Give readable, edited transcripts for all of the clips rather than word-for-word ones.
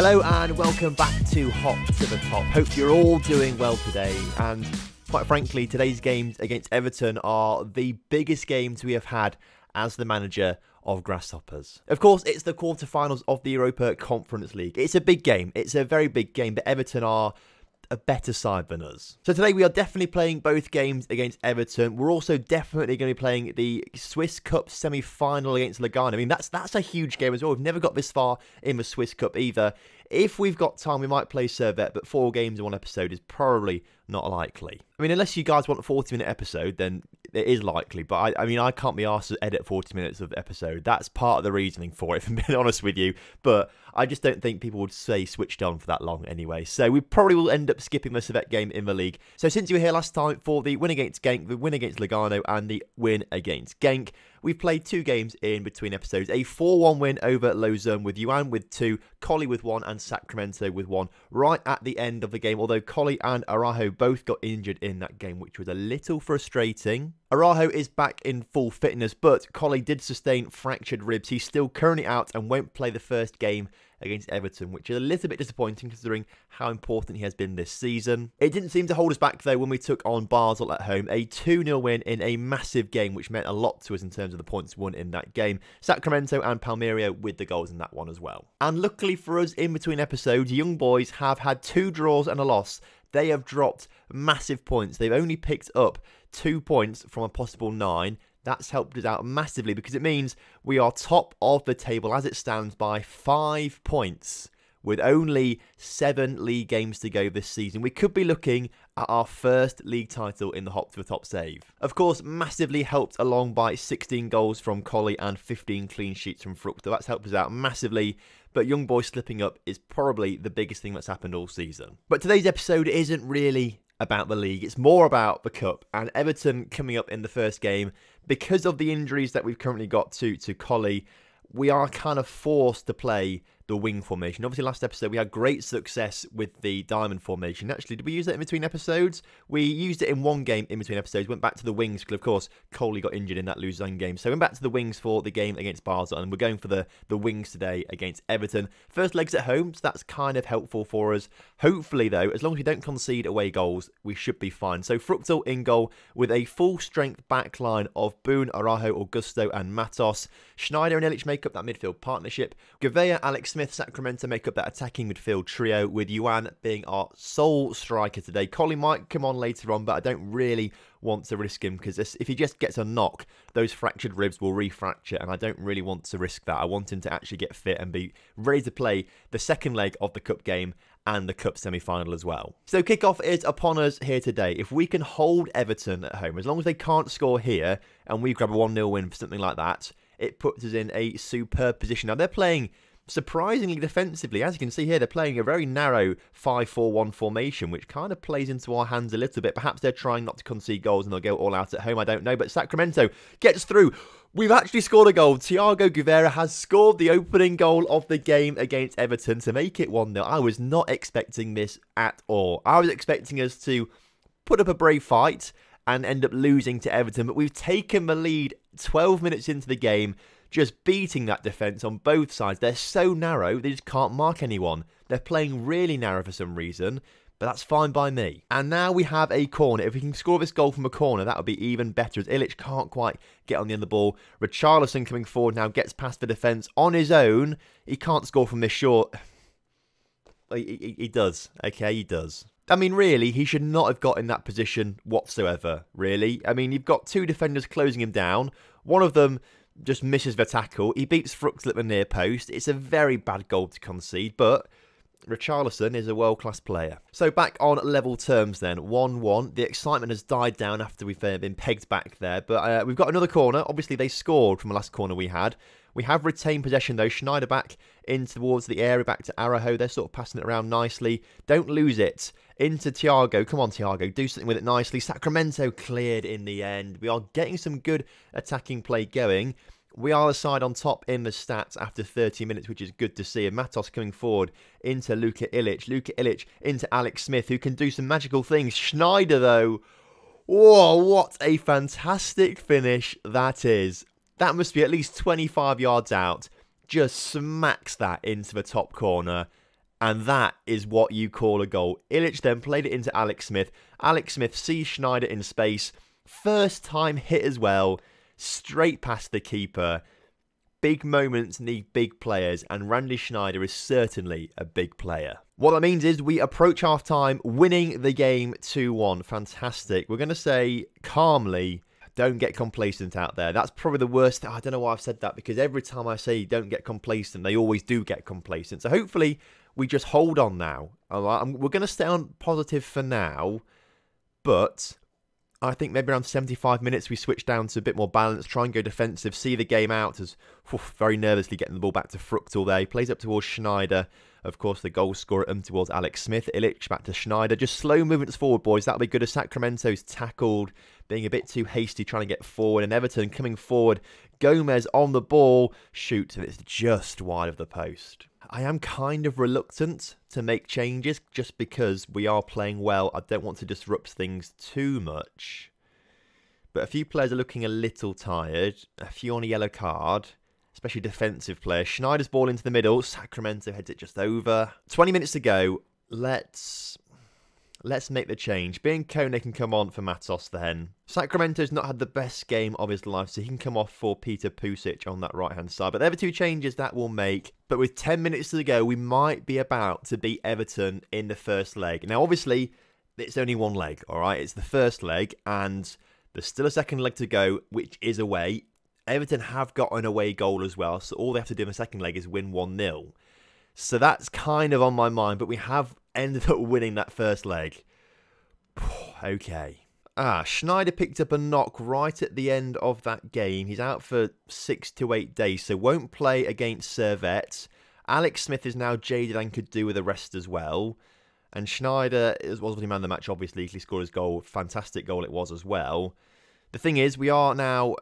Hello and welcome back to Hop to the Top. Hope you're all doing well today, and quite frankly, today's games against Everton are the biggest games we have had as the manager of Grasshoppers. Of course, it's the quarterfinals of the Europa Conference League. It's a big game. It's a very big game, but Everton are a better side than us. So today we are definitely playing both games against Everton. We're also definitely going to be playing the Swiss Cup semi-final against Lugano. I mean, that's a huge game as well. We've never got this far in the Swiss Cup either. If we've got time, we might play Servette, but 4 games in one episode is probably not likely. I mean, unless you guys want a 40-minute episode, then it is likely. But I mean, I can't be asked to edit 40 minutes of episode. That's part of the reasoning for it, if I'm being honest with you. But I just don't think people would stay switched on for that long anyway. So we probably will end up skipping the Servette game in the league. So since you were here last time for the win against Genk, the win against Lugano, and the win against Genk, we've played 2 games in between episodes. A 4-1 win over Lausanne with Yuan with 2, Colli with 1, and Sacramento with 1 right at the end of the game. Although Colli and Araujo both got injured in that game, which was a little frustrating. Araujo is back in full fitness, but Colli did sustain fractured ribs. He's still currently out and won't play the first game against Everton, which is a little bit disappointing considering how important he has been this season. It didn't seem to hold us back though when we took on Basel at home. A 2-0 win in a massive game, which meant a lot to us in terms of the points won in that game. Sacramento and Palmeiras with the goals in that one as well. And luckily for us, in between episodes, Young Boys have had 2 draws and a loss. They have dropped massive points. They've only picked up 2 points from a possible 9. That's helped us out massively because it means we are top of the table as it stands by 5 points with only 7 league games to go this season. We could be looking at our first league title in the Hop to the Top save. Of course, massively helped along by 16 goals from Colli and 15 clean sheets from Fructo. That's helped us out massively. But Young Boys slipping up is probably the biggest thing that's happened all season. But today's episode isn't really about the league. It's more about the cup and Everton coming up in the first game. Because of the injuries that we've currently got to Colli, we are kind of forced to play the wing formation. Obviously, last episode we had great success with the diamond formation. Actually, did we use that in between episodes? We used it in one game in between episodes. Went back to the wings because, of course, Coley got injured in that Lausanne game. So went back to the wings for the game against Basel, and we're going for the wings today against Everton. First leg's at home, so that's kind of helpful for us. Hopefully, though, as long as we don't concede away goals, we should be fine. So Fructal in goal with a full-strength back line of Boone, Araujo, Augusto, and Matos. Schneider and Illich make up that midfield partnership. Gouveia, Alex Smith, Sacramento make up that attacking midfield trio, with Yuan being our sole striker today. Colli might come on later on, but I don't really want to risk him because if he just gets a knock, those fractured ribs will refracture, and I don't really want to risk that. I want him to actually get fit and be ready to play the second leg of the cup game and the cup semi-final as well. So kickoff is upon us here today. If we can hold Everton at home, as long as they can't score here and we grab a 1-0 win for something like that, it puts us in a superb position. Now, they're playing surprisingly defensively. As you can see here, they're playing a very narrow 5-4-1 formation, which kind of plays into our hands a little bit. Perhaps they're trying not to concede goals and they'll go all out at home. I don't know. But Sacramento gets through. We've actually scored a goal. Thiago Gouveia has scored the opening goal of the game against Everton to make it 1-0. I was not expecting this at all. I was expecting us to put up a brave fight and end up losing to Everton. But we've taken the lead 12 minutes into the game, just beating that defence on both sides. They're so narrow, they just can't mark anyone. They're playing really narrow for some reason, but that's fine by me. And now we have a corner. If we can score this goal from a corner, that would be even better, as Illich can't quite get on the end of the ball. Richarlison coming forward now, gets past the defence on his own. He can't score from this short. He does. Okay, he does. I mean, really, he should not have got in that position whatsoever, really. I mean, you've got 2 defenders closing him down. One of them just misses the tackle. He beats Fructal at the near post. It's a very bad goal to concede, but Richarlison is a world-class player. So back on level terms then, 1-1. The excitement has died down after we've been pegged back there, but we've got another corner. Obviously, they scored from the last corner we had. We have retained possession though. Schneider back in towards the area, back to Araujo. They're sort of passing it around nicely. Don't lose it. Into Thiago. Come on, Thiago. Do something with it nicely. Sacramento cleared in the end. We are getting some good attacking play going. We are the side on top in the stats after 30 minutes, which is good to see. And Matos coming forward into Luka Illich. Luka Illich into Alex Smith, who can do some magical things. Schneider, though. Whoa, what a fantastic finish that is. That must be at least 25 yards out. Just smacks that into the top corner. And that is what you call a goal. E08 then played it into Alex Smith. Alex Smith sees Schneider in space. First time hit as well. Straight past the keeper. Big moments need big players, and Randy Schneider is certainly a big player. What that means is we approach half-time, winning the game 2-1. Fantastic. We're going to say calmly, don't get complacent out there. That's probably the worst. I don't know why I've said that, because every time I say don't get complacent, they always do get complacent. So hopefully we just hold on now. All right? We're going to stay on positive for now, but I think maybe around 75 minutes we switch down to a bit more balance, try and go defensive, see the game out as very nervously getting the ball back to Fruchtel there. He plays up towards Schneider. Of course, the goal scorer towards Alex Smith. E08 back to Schneider. Just slow movements forward, boys. That'll be good as Sacramento's tackled, being a bit too hasty, trying to get forward. And Everton coming forward. Gomez on the ball. Shoots, and it's just wide of the post. I am kind of reluctant to make changes just because we are playing well. I don't want to disrupt things too much. But a few players are looking a little tired. A few on a yellow card, especially defensive players. Schneider's ball into the middle. Sacramento heads it just over. 20 minutes to go. Let's make the change. Being Kone can come on for Matos then. Sacramento's not had the best game of his life, so he can come off for Peter Pusic on that right-hand side. But they're the two changes that will make. But with 10 minutes to go, we might be about to beat Everton in the first leg. Now, obviously, it's only one leg, all right? It's the first leg, and there's still a second leg to go, which is away. Everton have got an away goal as well, so all they have to do in the second leg is win 1-0. So that's kind of on my mind, but we have ended up winning that first leg. Okay. Schneider picked up a knock right at the end of that game. He's out for 6 to 8 days, so won't play against Servette. Alex Smith is now jaded and could do with the rest as well. And Schneider was the man of the match, obviously. He scored his goal. Fantastic goal it was as well. The thing is, we are now...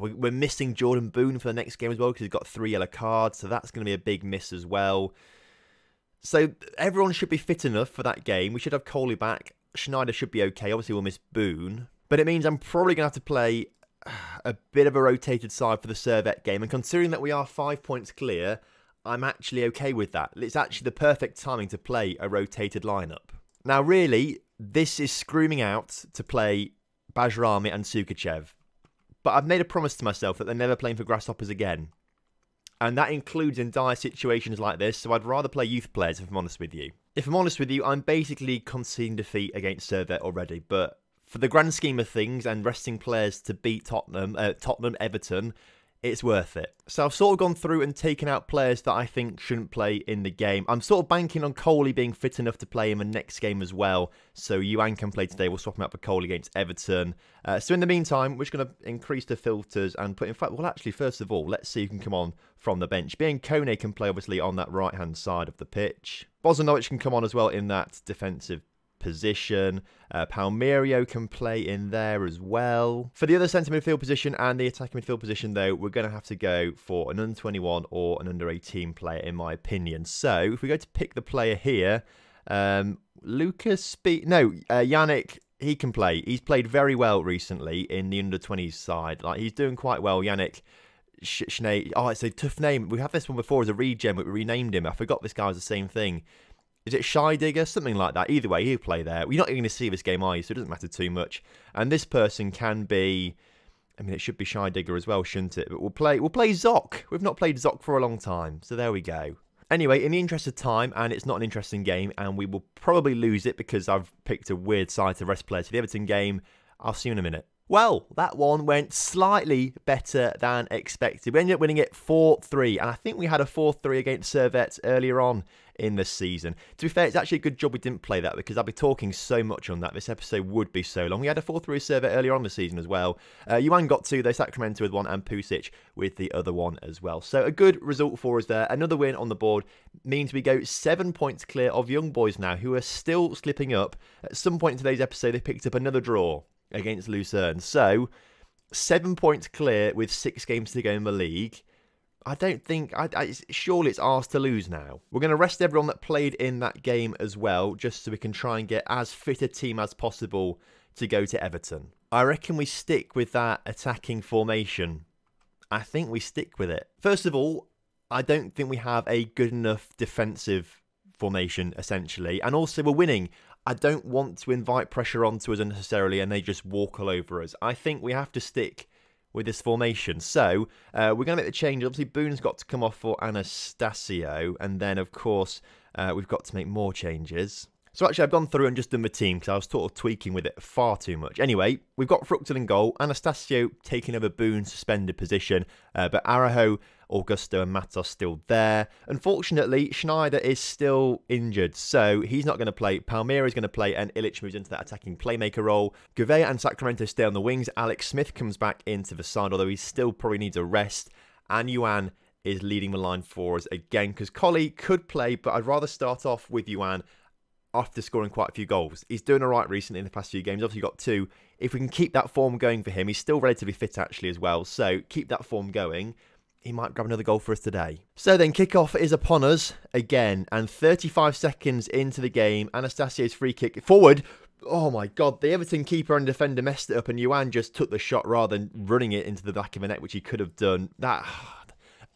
we're missing Jordan Boone for the next game as well because he's got 3 yellow cards, so that's going to be a big miss as well. So everyone should be fit enough for that game. We should have Coley back. Schneider should be okay. Obviously, we'll miss Boone. But it means I'm probably going to have to play a bit of a rotated side for the Servette game. And considering that we are 5 points clear, I'm actually okay with that. It's actually the perfect timing to play a rotated lineup. Now, really, this is screaming out to play Bajrami and Sukachev. But I've made a promise to myself that they're never playing for Grasshoppers again. And that includes in dire situations like this, so I'd rather play youth players if I'm honest with you. If I'm honest with you, I'm basically conceding defeat against Servette already, but for the grand scheme of things and resting players to beat Tottenham, Everton, it's worth it. So I've sort of gone through and taken out players that I think shouldn't play in the game. I'm sort of banking on Coley being fit enough to play in the next game as well. So Yuan can play today. We'll swap him out for Coley against Everton. So in the meantime, we're just going to increase the filters and put... In fact, well, actually, first of all, let's see who can come on from the bench. Being Kone can play, obviously, on that right-hand side of the pitch. Bozanovic can come on as well in that defensive position. Palmerio can play in there as well. For the other centre midfield position and the attacking midfield position, though, we're going to have to go for an under-21 or an under-18 player, in my opinion. So, if we go to pick the player here, Yannick, he can play. He's played very well recently in the under-20s side. Like, he's doing quite well, Yannick. Oh, it's a tough name. We had this one before as a regen, but we renamed him. I forgot this guy was the same thing. Is it Shy Digger? Something like that. Either way, he'll play there. You're not even going to see this game, are you? So it doesn't matter too much. And this person can be... I mean, it should be Shy Digger as well, shouldn't it? But we'll play Zoc. We've not played Zoc for a long time. So there we go. Anyway, in the interest of time, and it's not an interesting game, and we will probably lose it because I've picked a weird side to rest players for the Everton game. I'll see you in a minute. Well, that one went slightly better than expected. We ended up winning it 4-3, and I think we had a 4-3 against Servette earlier on in the season. To be fair, it's actually a good job we didn't play that because I'll be talking so much on that. This episode would be so long. We had a 4-3 Servette earlier on the season as well. Yuan got 2, though, Sacramento with 1, and Pusic with the other 1 as well. So a good result for us there. Another win on the board means we go 7 points clear of Young Boys now, who are still slipping up. At some point in today's episode, they picked up another draw against Lucerne. So 7 points clear with 6 games to go in the league. I don't think... surely it's ours to lose now. We're going to rest everyone that played in that game as well, just so we can try and get as fit a team as possible to go to Everton. I reckon we stick with that attacking formation. I think we stick with it. First of all, I don't think we have a good enough defensive formation, essentially. And also, we're winning. I don't want to invite pressure onto us unnecessarily and they just walk all over us. I think we have to stick with this formation. So, we're going to make the change. Obviously, Boone's got to come off for Anastasio. And then, of course, we've got to make more changes. So actually, I've gone through and just done the team because I was sort of tweaking with it far too much. Anyway, we've got Fructal in goal. Anastasio taking over Boone's suspended position. But Arajo, Augusto and Matos still there. Unfortunately, Schneider is still injured, so he's not going to play. Palmeira is going to play, and Ilic moves into that attacking playmaker role. Gouveia and Sacramento stay on the wings. Alex Smith comes back into the side, although he still probably needs a rest. And Yuan is leading the line for us again, because Colley could play, but I'd rather start off with Yuan after scoring quite a few goals. He's doing all right recently in the past few games. Obviously got 2. If we can keep that form going for him, he's still relatively fit actually as well. So keep that form going. He might grab another goal for us today. So then kickoff is upon us again. And 35 seconds into the game, Anastasio's free kick forward. Oh my God, the Everton keeper and defender messed it up and Yuan just took the shot rather than running it into the back of the net, which he could have done.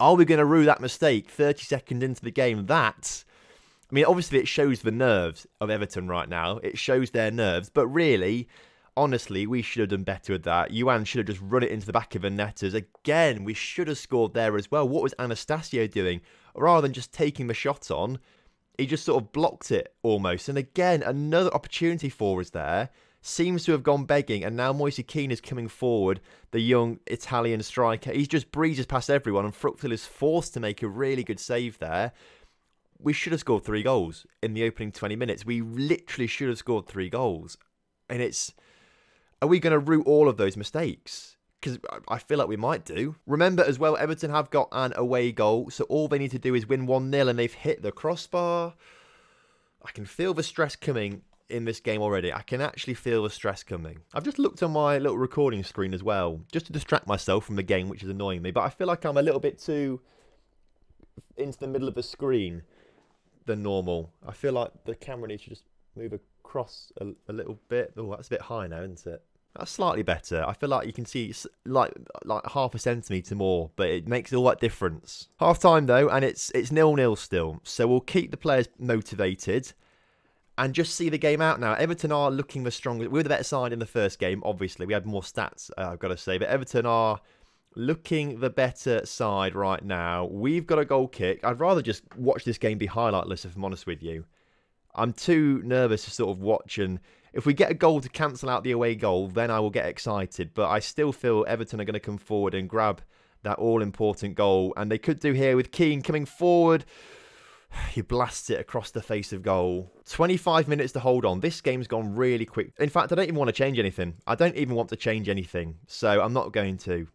Are we going to rue that mistake 30 seconds into the game? I mean, obviously it shows the nerves of Everton right now. It shows their nerves. But really, honestly, we should have done better with that. Yuan should have just run it into the back of the netters. Again, we should have scored there as well. What was Anastasio doing? Rather than just taking the shot on, he just sort of blocked it almost. And again, another opportunity for us there. Seems to have gone begging. And now Moise Kean is coming forward, the young Italian striker. He just breezes past everyone. And Fructal is forced to make a really good save there. We should have scored 3 goals in the opening 20 minutes. We literally should have scored 3 goals. And are we going to root all of those mistakes? Because I feel like we might do. Remember as well, Everton have got an away goal. So all they need to do is win 1-0 and they've hit the crossbar. I can feel the stress coming in this game already. I can actually feel the stress coming. I've just looked on my little recording screen as well, just to distract myself from the game, which is annoying me. But I feel like I'm a little bit too into the middle of the screen than normal. I feel like the camera needs to just move across a little bit. Oh, that's a bit high now, isn't it? That's slightly better. I feel like you can see like half a centimetre more, but it makes all that difference. Half time though, and it's 0-0 still. So we'll keep the players motivated and just see the game out now. Everton are looking the strongest. We were the better side in the first game, obviously. We had more stats, I've got to say. But Everton are looking the better side right now. We've got a goal kick. I'd rather just watch this game be highlightless, if I'm honest with you. I'm too nervous to sort of watch, and if we get a goal to cancel out the away goal, then I will get excited. But I still feel Everton are going to come forward and grab that all-important goal. And they could do here with Keane coming forward. He blasts it across the face of goal. 25 minutes to hold on. This game's gone really quick. In fact, I don't even want to change anything. I don't even want to change anything. So I'm not going to.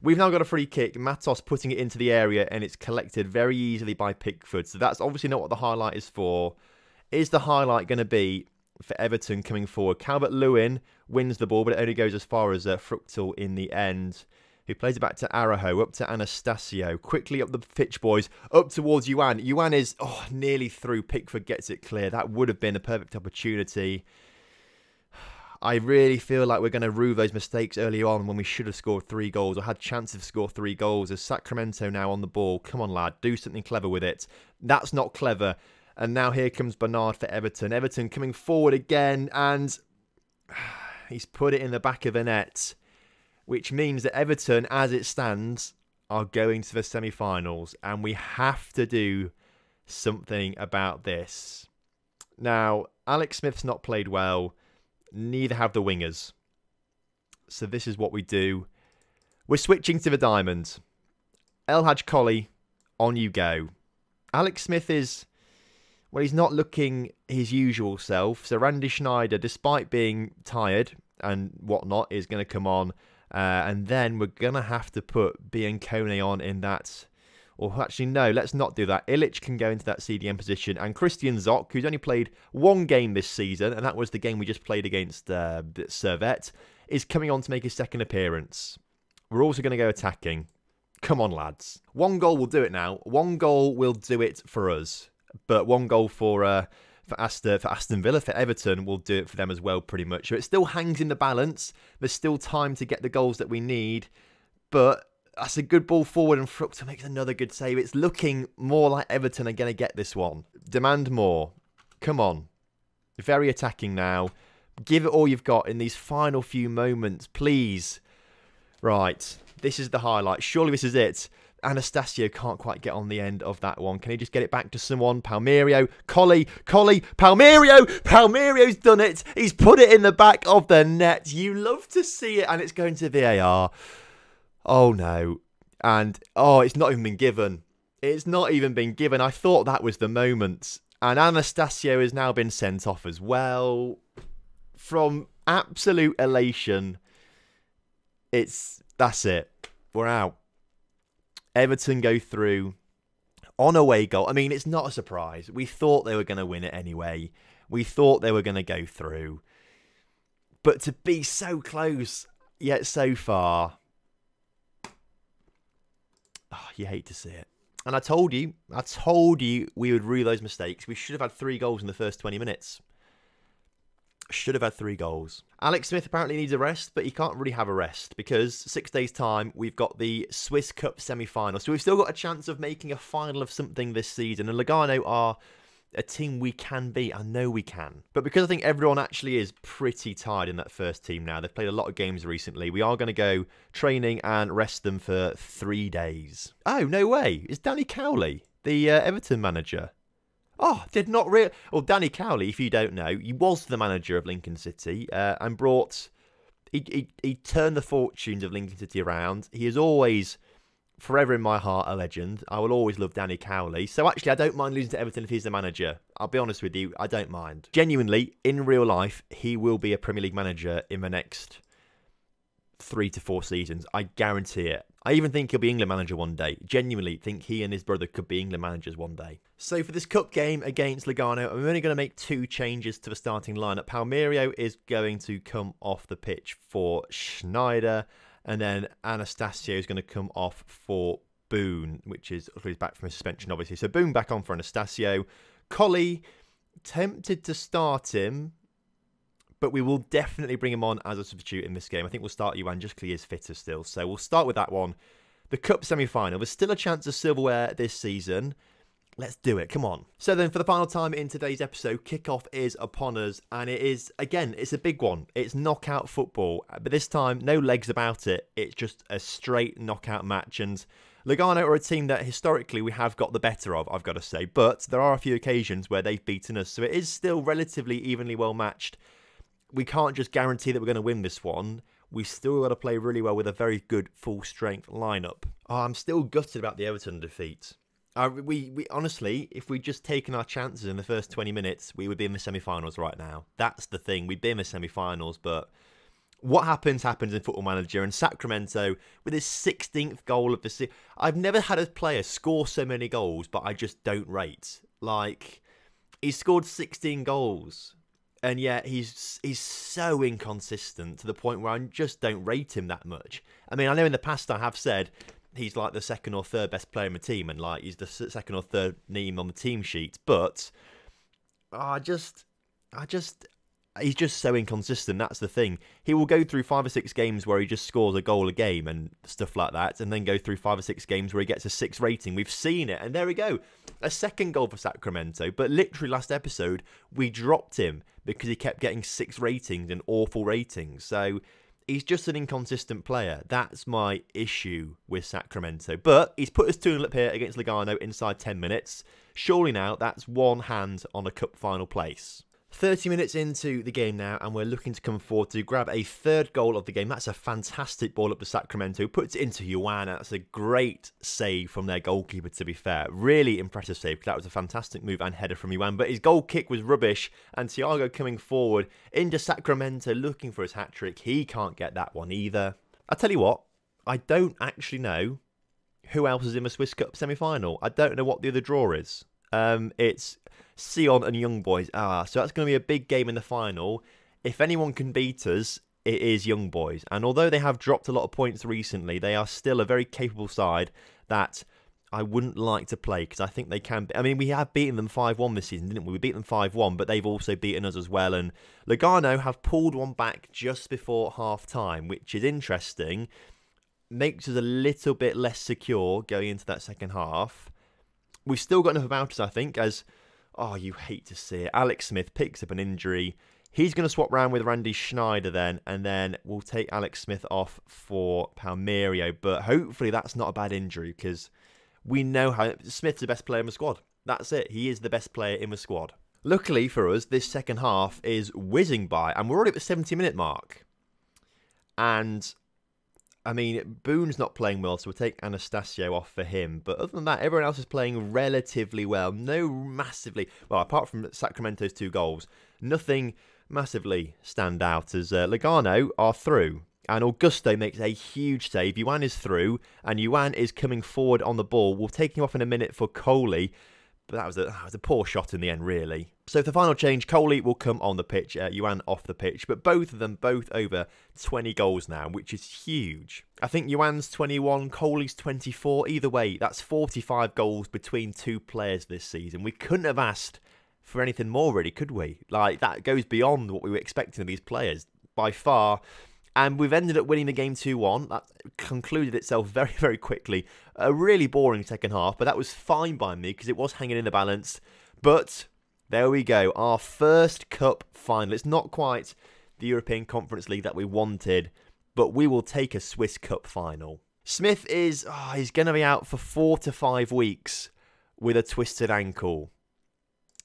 We've now got a free kick. Matos putting it into the area and it's collected very easily by Pickford. So that's obviously not what the highlight is for. Is the highlight going to be for Everton coming forward? Calvert-Lewin wins the ball, but it only goes as far as Fructal in the end, who plays it back to Arajo, up to Anastasio. Quickly up the pitch, boys. Up towards Yuan. Yuan is nearly through. Pickford gets it clear. That would have been a perfect opportunity. I really feel like we're going to rue those mistakes early on when we should have scored 3 goals or had chances to score 3 goals. As Sacramento now on the ball. Come on, lad. Do something clever with it. That's not clever. And now here comes Bernard for Everton. Everton coming forward again. And he's put it in the back of the net. Which means that Everton, as it stands, are going to the semi-finals. And we have to do something about this. Now, Alex Smith's not played well. Neither have the wingers. So this is what we do. We're switching to the diamond. El Hadj Colley, on you go. Alex Smith is... well, he's not looking his usual self. So Randy Schneider, despite being tired and whatnot, is going to come on. And then we're going to have to put Biancone on in that. Or actually, no, let's not do that. Ilic can go into that CDM position. And Christian Zock, who's only played 1 game this season, and that was the game we just played against Servette, is coming on to make his second appearance. We're also going to go attacking. Come on, lads. 1 goal will do it now. 1 goal will do it for us. But 1 goal for Aston Villa, for Everton, will do it for them as well, pretty much. So it still hangs in the balance. There's still time to get the goals that we need. But That's a good ball forward, and Fruchter makes another good save. It's looking more like Everton are going to get this one. Demand more. Come on. Very attacking now. Give it all you've got in these final few moments, please. Right. This is the highlight. Surely this is it. Anastasio can't quite get on the end of that one. Can he just get it back to someone? Palmerio. Collie. Palmerio. Palmerio's done it. He's put it in the back of the net. You love to see it. And it's going to VAR. Oh, no. And, it's not even been given. It's not even been given. I thought that was the moment. And Anastasio has now been sent off as well. From absolute elation, that's it. We're out. Everton go through on away goal. I mean, it's not a surprise. We thought they were going to win it anyway. We thought they were going to go through. But to be so close, yet so far, you hate to see it. And I told you we would rue those mistakes. We should have had 3 goals in the first 20 minutes. Should have had 3 goals. Alex Smith apparently needs a rest, but he can't really have a rest because 6 days' time, we've got the Swiss Cup semi-final. So we've still got a chance of making a final of something this season. And Lugano are a team we can beat. I know we can. But because I think everyone actually is pretty tired in that first team now. They've played a lot of games recently. We are going to go training and rest them for 3 days. Oh, no way. It's Danny Cowley, the Everton manager. Oh, did not really... Well, Danny Cowley, if you don't know, he was the manager of Lincoln City and brought... He turned the fortunes of Lincoln City around. He is always, forever in my heart, a legend. I will always love Danny Cowley. So actually, I don't mind losing to Everton if he's the manager. I'll be honest with you, I don't mind. Genuinely, in real life, he will be a Premier League manager in the next 3 to 4 seasons. I guarantee it. I even think he'll be England manager one day. Genuinely think he and his brother could be England managers one day. So for this cup game against Lugano, I'm only going to make 2 changes to the starting lineup. Palmerio is going to come off the pitch for Schneider, and then Anastasio is going to come off for Boone, which is he's back from his suspension, obviously. So Boone back on for Anastasio. Collie, tempted to start him, but we will definitely bring him on as a substitute in this game. I think we'll start Yuan just because he is fitter still. So we'll start with that one. The Cup semi-final. There's still a chance of silverware this season. Let's do it. Come on. So then for the final time in today's episode, kickoff is upon us. And it is, again, it's a big one. It's knockout football. But this time, no legs about it. It's just a straight knockout match. And Lugano are a team that historically we have got the better of, I've got to say. But there are a few occasions where they've beaten us. So it is still relatively evenly well matched. We can't just guarantee that we're going to win this one. We still got to play really well with a very good full-strength lineup. Oh, I'm still gutted about the Everton defeat. We honestly, if we'd just taken our chances in the first 20 minutes, we would be in the semi-finals right now. That's the thing. We'd be in the semi-finals, but what happens in Football Manager. And Sacramento, with his 16th goal of the season, I've never had a player score so many goals, but I just don't rate. Like, he scored 16 goals. And yet he's so inconsistent to the point where I just don't rate him that much. I mean, I know in the past I have said he's like the 2nd or 3rd best player in the team, and like he's the 2nd or 3rd name on the team sheet. But he's just so inconsistent. That's the thing. He will go through 5 or 6 games where he just scores a goal a game and stuff like that, and then go through 5 or 6 games where he gets a 6 rating. We've seen it, and there we go. A 2nd goal for Sacramento, but literally last episode we dropped him because he kept getting 6 ratings and awful ratings. So he's just an inconsistent player. That's my issue with Sacramento. But he's put us 2-0 up here against Lugano inside 10 minutes. Surely now that's one hand on a cup final place. 30 minutes into the game now, and we're looking to come forward to grab a 3rd goal of the game. That's a fantastic ball up to Sacramento. Puts it into Yuan. That's a great save from their goalkeeper, to be fair. Really impressive save, because that was a fantastic move and header from Yuan. But his goal kick was rubbish, and Thiago coming forward into Sacramento looking for his hat-trick. He can't get that one either. I tell you what, I don't actually know who else is in the Swiss Cup semi-final. I don't know what the other draw is. It's Sion and Young Boys. So that's going to be a big game in the final. If anyone can beat us, it is Young Boys. And although they have dropped a lot of points recently, they are still a very capable side that I wouldn't like to play, because I think they can. I mean, we have beaten them 5-1 this season, didn't we? We beat them 5-1, but they've also beaten us as well. And Lugano have pulled one back just before half-time, which is interesting. makes us a little bit less secure going into that second half. We've still got enough about us, I think, as, oh, you hate to see it, Alex Smith picks up an injury. He's going to swap round with Randy Schneider then, and then we'll take Alex Smith off for Palmerio. But hopefully that's not a bad injury, because we know how Smith's the best player in the squad. That's it. He is the best player in the squad. Luckily for us, this second half is whizzing by, and we're already at the 70-minute mark. And, I mean, Boone's not playing well, so we'll take Anastasio off for him. But other than that, everyone else is playing relatively well. No massively, well, apart from Sacramento's 2 goals, nothing massively stand out, as Lugano are through. And Augusto makes a huge save. Yuan is through, and Yuan is coming forward on the ball. We'll take him off in a minute for Coley. But that was a poor shot in the end, really. So for the final change, Coley will come on the pitch, Yuan off the pitch. But both of them, both over 20 goals now, which is huge. I think Yuan's 21, Coley's 24. Either way, that's 45 goals between 2 players this season. We couldn't have asked for anything more, really, could we? Like, that goes beyond what we were expecting of these players, by far. And we've ended up winning the game 2-1. That concluded itself very, very quickly. A really boring second half, but that was fine by me because it was hanging in the balance. But there we go. Our first cup final. It's not quite the European Conference League that we wanted, but we will take a Swiss Cup final. Smith is he's going to be out for 4 to 5 weeks with a twisted ankle.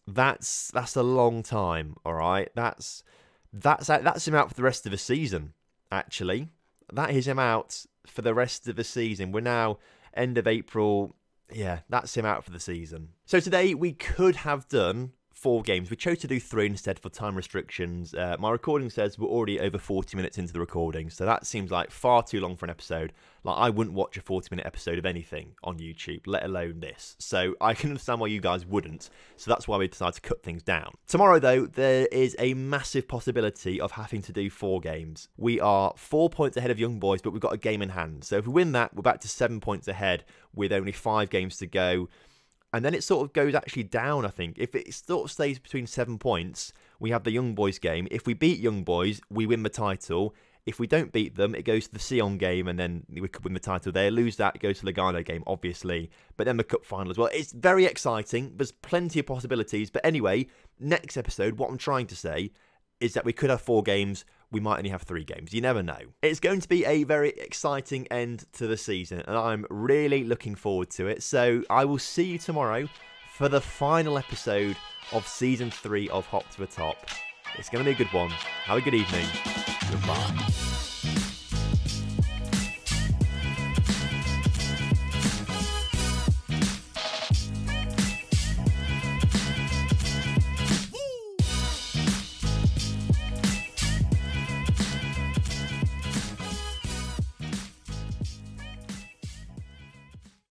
That's a long time, all right? That's him out for the rest of the season. Actually, that is him out for the rest of the season. We're now end of April. Yeah, that's him out for the season. So today we could have done 4 games. We chose to do 3 instead for time restrictions. My recording says we're already over 40 minutes into the recording, so that seems like far too long for an episode. Like, I wouldn't watch a 40-minute episode of anything on YouTube, let alone this. So I can understand why you guys wouldn't, so that's why we decided to cut things down. Tomorrow, though, there is a massive possibility of having to do 4 games. We are 4 points ahead of Young Boys, but we've got a game in hand. So if we win that, we're back to 7 points ahead with only 5 games to go. And then it sort of goes actually down, I think. If it sort of stays between 7 points, we have the Young Boys game. If we beat Young Boys, we win the title. If we don't beat them, it goes to the Sion game, and then we could win the title there. Lose that, it goes to the Lugano game, obviously. But then the cup final as well. It's very exciting. There's plenty of possibilities. But anyway, next episode, what I'm trying to say is that we could have 4 games. We might only have 3 games. You never know. It's going to be a very exciting end to the season, and I'm really looking forward to it. So I will see you tomorrow for the final episode of Season 3 of Hop to the Top. It's going to be a good one. Have a good evening. Goodbye.